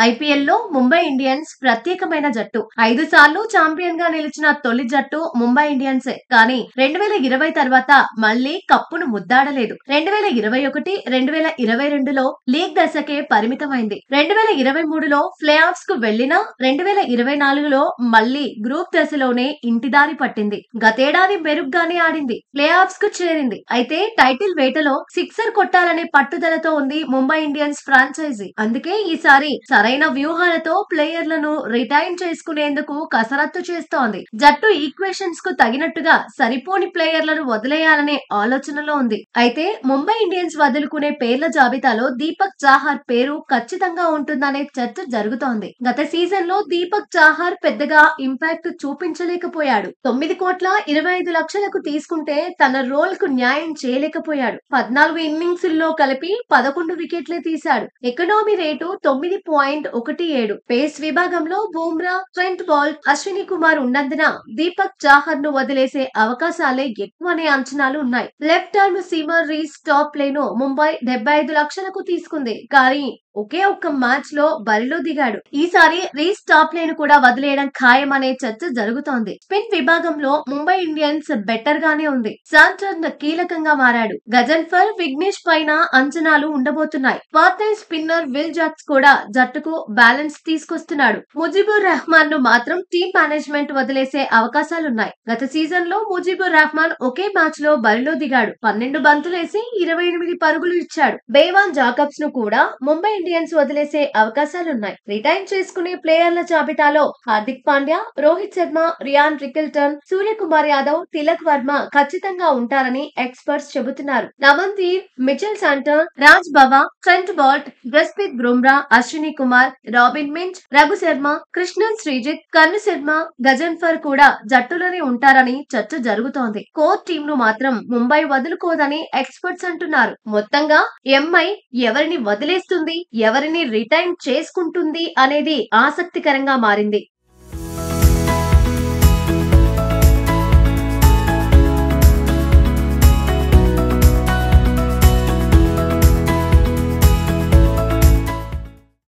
IPL లో Mumbai Indians ప్రత్యేకమైన జట్టు. 5 సార్లు ఛాంపియన్ గా నిలిచిన తొలి జట్టు ముంబై ఇండియన్సే. కానీ 2020 తర్వాత మళ్లీ కప్పును ముద్దాడలేదు. 2021, 2022లో లీగ్ దశకే పరిమితమైంది. 2023లో ప్లే ఆఫ్స్ కు వెళ్లినా 2024లో మళ్లీ గ్రూప్ దశలోనే ఇంటిదారి పట్టింది. గతేడాది మెరుగ్గానే ఆడింది. ప్లే ఆఫ్స్ కు చేరింది. అయితే టైటిల్ వేటలో సిక్సర్ కొట్టాలనే పట్టుదలతో ఉంది ముంబై ఇండియన్స్ ఫ్రాంచైజీ. అందుకే ఈసారి సరైన వ్యూహాలతో ప్లేయర్లను రిటైన్ చేసుకునేందుకు కసరత్తు చేస్తోంది. జట్టు ఈక్వేషన్స్ కు తగినట్టుగా సరిపోని ప్లేయర్లను వదిలేయాలనే ఆలోచనలో ఉంది. అయితే ముంబై ఇండియన్స్ వదులుకునే పేర్ల జాబితాలో దీపక్ చాహర్ పేరు ఖచ్చితంగా ఉంటుందనే చర్చ జరుగుతోంది. గత సీజన్ లో దీపక్ చాహర్ పెద్దగా ఇంపాక్ట్ చూపించలేకపోయాడు. 9,25,00,000కు తీసుకుంటే తన రోల్ కు న్యాయం చేయలేకపోయాడు. 14 ఇన్నింగ్స్ కలిపి 11 వికెట్లే తీశాడు. Economy rate 9.17. పేస్ విభాగంలో బూమ్రా, ట్రెంట్ బౌల్ట్, అశ్విని కుమార్ ఉన్నందున దీపక్ చాహర్ ను వదిలేసే అవకాశాలే ఎక్కువనే అంచనాలు ఉన్నాయి. లెఫ్ట్ ఆర్మ్ సీమర్ రీస్ టాప్ ప్లేను ముంబై 75 లక్షలకు తీసుకుంది. కానీ ఒకే ఒక్క మ్యాచ్ లో బరిలో దిగాడు. ఈసారి రీస్ టాప్ లైన్ కూడా వదిలేయడం ఖాయమనే చర్చ జరుగుతోంది. స్పిన్ విభాగంలో ముంబై ఇండియన్స్ బెటర్ గానే ఉంది. శాంటర్న్ కీలకంగా మారాడు. గజన్ఫర్, విఘ్నేష్ పైన అంచనాలు ఉండబోతున్నాయి. Part time spinner Will Jacks కూడా జట్టుకు బ్యాలెన్స్ తీసుకొస్తున్నాడు. ముజీబుర్ రెహమాన్ ను మాత్రం టీమ్ మేనేజ్మెంట్ వదిలేసే అవకాశాలున్నాయి. గత సీజన్ లో ముజీబుర్ రెహమాన్ ఒకే మ్యాచ్ లో బరిలో దిగాడు. 12 బంతులేసి 28 పరుగులు ఇచ్చాడు. బేవాన్ జాకబ్స్ ను కూడా ముంబై ఇండియన్స్ వదిలేసే అవకాశాలున్నాయి. రిటైన్ చేసుకునే ప్లేయర్ల జాబితాలో హార్దిక్ పాండ్యా, రోహిత్ శర్మ, రియాన్ రికిల్టన్, సూర్యకుమార్ యాదవ్, తిలక్ వర్మ ఖచ్చితంగా ఉంటారని ఎక్స్పర్ట్స్ చెబుతున్నారు. Namandhir, Mitchell Santner, Raj Bawa, Trent Boult, Jasprit Bumrah, Ashwani Kumar, Robin Minz, Raghu Sharma, Krishnan Shrijith, Karn Sharma, Ghazanfar కూడా జట్టులోనే ఉంటారని చర్చ జరుగుతోంది. కోర్ టీమ్ ను మాత్రం ముంబై వదులుకోదని ఎక్స్పర్ట్స్ అంటున్నారు. మొత్తంగా ఎంఐ ఎవరిని వదిలేస్తుంది, ఎవరిని రిటైన్ చేసుకుంటుంది అనేది ఆసక్తికరంగా మారింది.